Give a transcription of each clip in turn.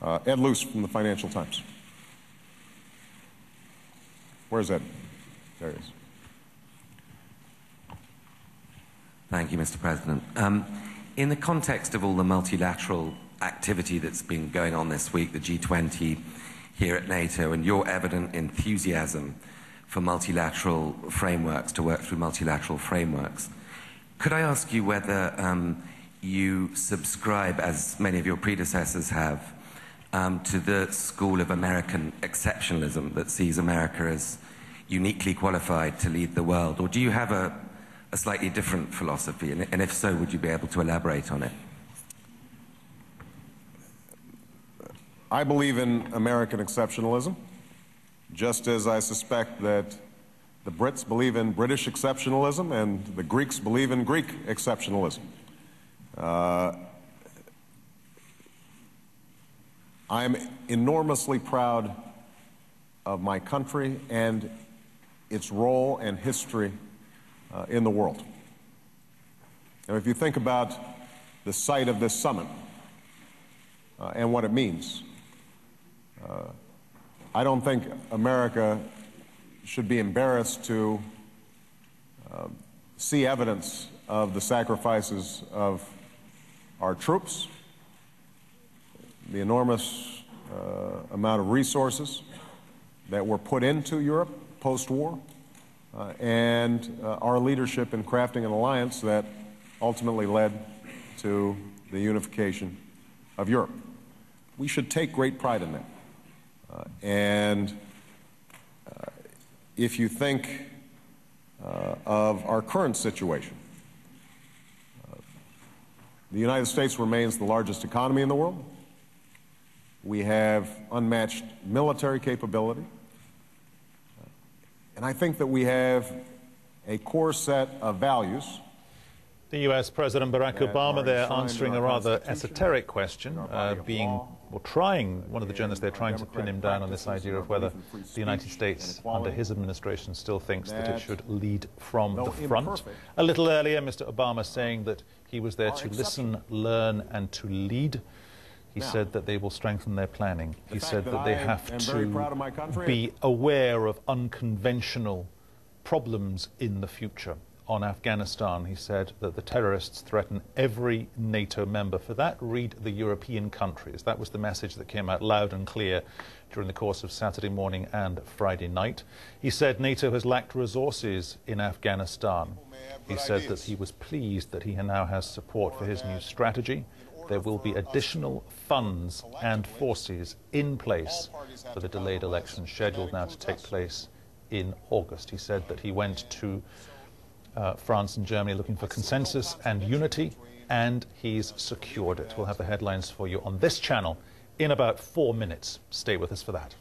Ed Luce from the Financial Times. Where's Ed? There he is. Thank you, Mr. President. In the context of all the multilateral activity that's been going on this week, the G20 here at NATO, and your evident enthusiasm for multilateral frameworks, to work through multilateral frameworks, could I ask you whether you subscribe, as many of your predecessors have, to the school of American exceptionalism that sees America as uniquely qualified to lead the world? Or do you have a slightly different philosophy? And if so, would you be able to elaborate on it? I believe in American exceptionalism, just as I suspect that the Brits believe in British exceptionalism and the Greeks believe in Greek exceptionalism. I'm enormously proud of my country and its role and history in the world. And if you think about the site of this summit and what it means, I don't think America should be embarrassed to see evidence of the sacrifices of our troops, the enormous amount of resources that were put into Europe post-war, and our leadership in crafting an alliance that ultimately led to the unification of Europe. We should take great pride in that. If you think of our current situation, the United States remains the largest economy in the world. We have unmatched military capability. And I think that we have a core set of values. The U.S. President Barack Obama there answering a rather esoteric question, one of the journalists there trying to pin him down on this idea of whether the United States under his administration still thinks that it should lead from the front. A little earlier, Mr. Obama saying that he was there to listen, learn and to lead. He said that they will strengthen their planning. He said that they have to be aware of unconventional problems in the future. On Afghanistan, he said that the terrorists threaten every NATO member. For that, read the European countries. That was the message that came out loud and clear during the course of Saturday morning and Friday night. He said NATO has lacked resources in Afghanistan. He said that he was pleased that he now has support for his new strategy. There will be additional funds and forces in place for the delayed election scheduled now to take place in August. He said that he went to France and Germany looking for consensus and unity, and he's secured it. We'll have the headlines for you on this channel in about 4 minutes. Stay with us for that.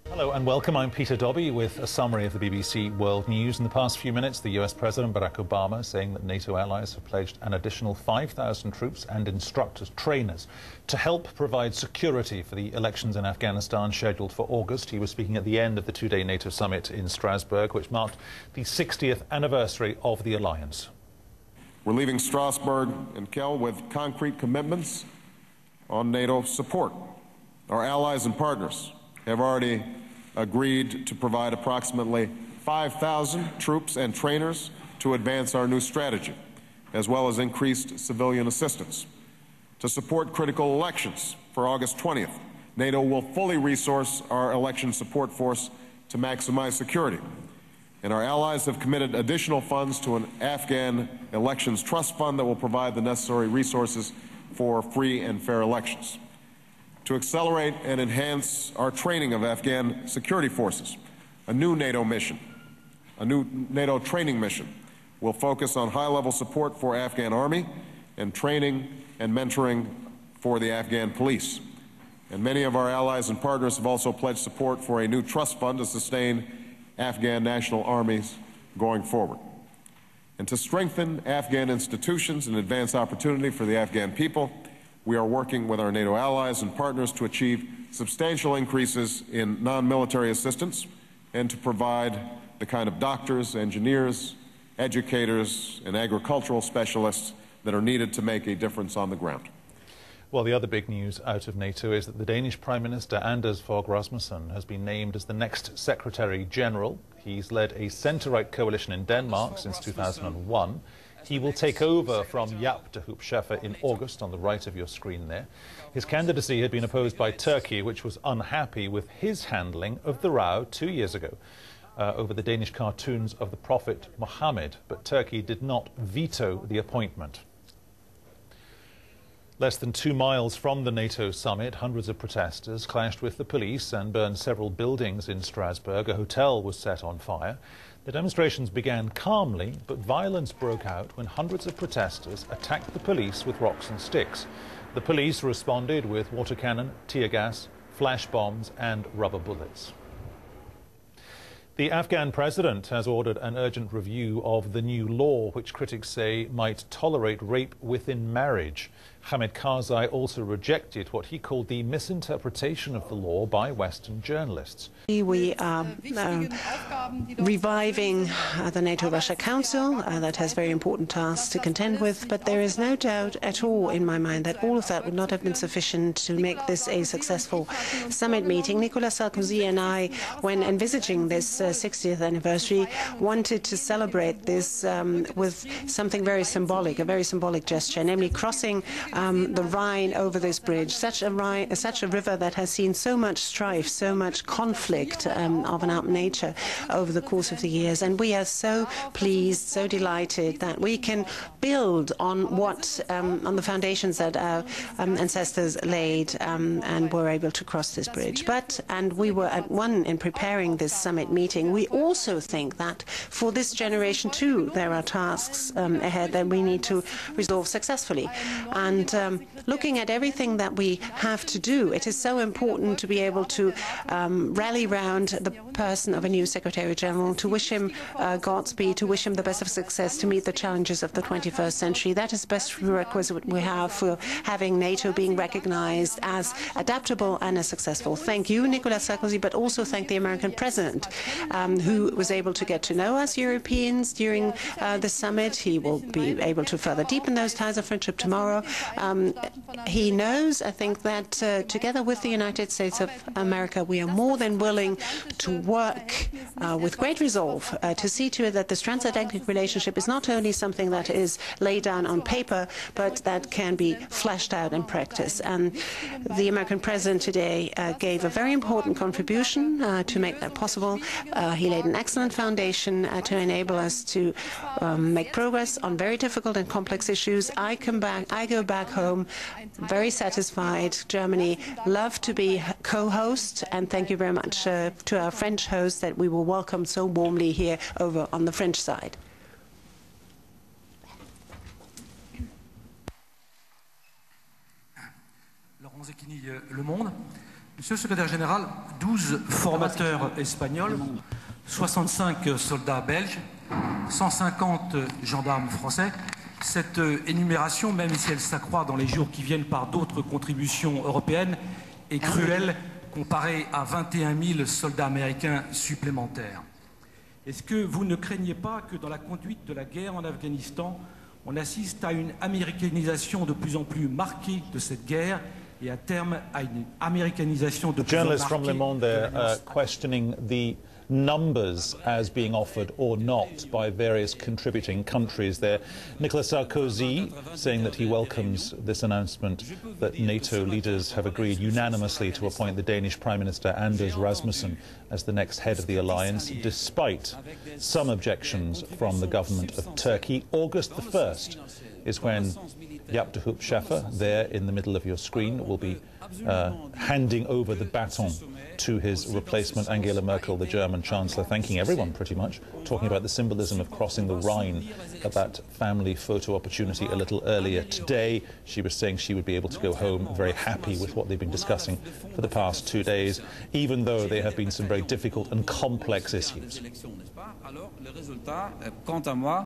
Hello and welcome. I'm Peter Dobby with a summary of the BBC World News. In the past few minutes, the US President Barack Obama saying that NATO allies have pledged an additional 5,000 troops and instructors, trainers, to help provide security for the elections in Afghanistan scheduled for August. He was speaking at the end of the two-day NATO summit in Strasbourg, which marked the 60th anniversary of the alliance. We're leaving Strasbourg and Kiel with concrete commitments on NATO support. Our allies and partners have already agreed to provide approximately 5,000 troops and trainers to advance our new strategy, as well as increased civilian assistance. To support critical elections for August 20th, NATO will fully resource our election support force to maximize security. And our allies have committed additional funds to an Afghan elections trust fund that will provide the necessary resources for free and fair elections. To accelerate and enhance our training of Afghan security forces, a new NATO training mission will focus on high-level support for Afghan army and training and mentoring for the Afghan police. And many of our allies and partners have also pledged support for a new trust fund to sustain Afghan national armies going forward. And to strengthen Afghan institutions and advance opportunity for the Afghan people, we are working with our NATO allies and partners to achieve substantial increases in non-military assistance and to provide the kind of doctors, engineers, educators, and agricultural specialists that are needed to make a difference on the ground. Well, the other big news out of NATO is that the Danish Prime Minister Anders Fogh Rasmussen has been named as the next Secretary General. He's led a centre-right coalition in Denmark since 2001. He will take over from Jaap de Hoop Scheffer in August, on the right of your screen there. His candidacy had been opposed by Turkey, which was unhappy with his handling of the row 2 years ago over the Danish cartoons of the Prophet Muhammad, but Turkey did not veto the appointment. Less than 2 miles from the NATO summit, hundreds of protesters clashed with the police and burned several buildings in Strasbourg. A hotel was set on fire. The demonstrations began calmly, but violence broke out when hundreds of protesters attacked the police with rocks and sticks. The police responded with water cannon, tear gas, flash bombs and rubber bullets. The Afghan president has ordered an urgent review of the new law, which critics say might tolerate rape within marriage. Hamid Karzai also rejected what he called the misinterpretation of the law by Western journalists. We are reviving the NATO-Russia Council that has very important tasks to contend with, but there is no doubt at all in my mind that all of that would not have been sufficient to make this a successful summit meeting. Nicolas Sarkozy and I, when envisaging this 60th anniversary, wanted to celebrate this with something very symbolic, a very symbolic gesture, namely crossing the Rhine over this bridge, such a river that has seen so much strife, so much conflict of an out nature over the course of the years. And we are so pleased, so delighted that we can build on what, on the foundations that our ancestors laid and were able to cross this bridge. And we were at one in preparing this summit meeting. We also think that for this generation too, there are tasks ahead that we need to resolve successfully. And looking at everything that we have to do, it is so important to be able to rally round the person of a new Secretary General, to wish him Godspeed, to wish him the best of success to meet the challenges of the 21st century. That is the best prerequisite we have for having NATO being recognized as adaptable and as successful. Thank you, Nicolas Sarkozy, but also thank the American president, who was able to get to know us Europeans during the summit. He will be able to further deepen those ties of friendship tomorrow. He knows, I think, that together with the United States of America, we are more than willing to work with great resolve to see to it that this transatlantic relationship is not only something that is laid down on paper, but that can be fleshed out in practice. And the American president today gave a very important contribution to make that possible. He laid an excellent foundation to enable us to make progress on very difficult and complex issues. I go back home very satisfied. Germany loved to be co-host, and thank you very much to our French host that we were welcomed so warmly here over on the French side. Laurent Zecchini, Le Monde. Monsieur le secrétaire général, 12 formateurs espagnols, 65 soldats belges, 150 gendarmes français. Cette énumération, même si elle s'accroît dans les jours qui viennent par d'autres contributions européennes, est cruelle comparée à 21 000 soldats américains supplémentaires. Est-ce que vous ne craignez pas que dans la conduite de la guerre en Afghanistan, on assiste à une américanisation de plus en plus marquée de cette guerre et à terme à une américanisation de plus en plus marquée? Journalists from Le Monde there questioning the numbers as being offered or not by various contributing countries there. Nicolas Sarkozy saying that he welcomes this announcement that NATO leaders have agreed unanimously to appoint the Danish Prime Minister Anders Rasmussen as the next head of the alliance, despite some objections from the government of Turkey. August the 1st is when Jaap de Hoop Scheffer, there in the middle of your screen, will be handing over the baton to his replacement, Angela Merkel, the German Chancellor, thanking everyone pretty much, talking about the symbolism of crossing the Rhine at that family photo opportunity a little earlier today. She was saying she would be able to go home very happy with what they've been discussing for the past 2 days, even though there have been some very difficult and complex issues. Alors, le résultat, quant à moi,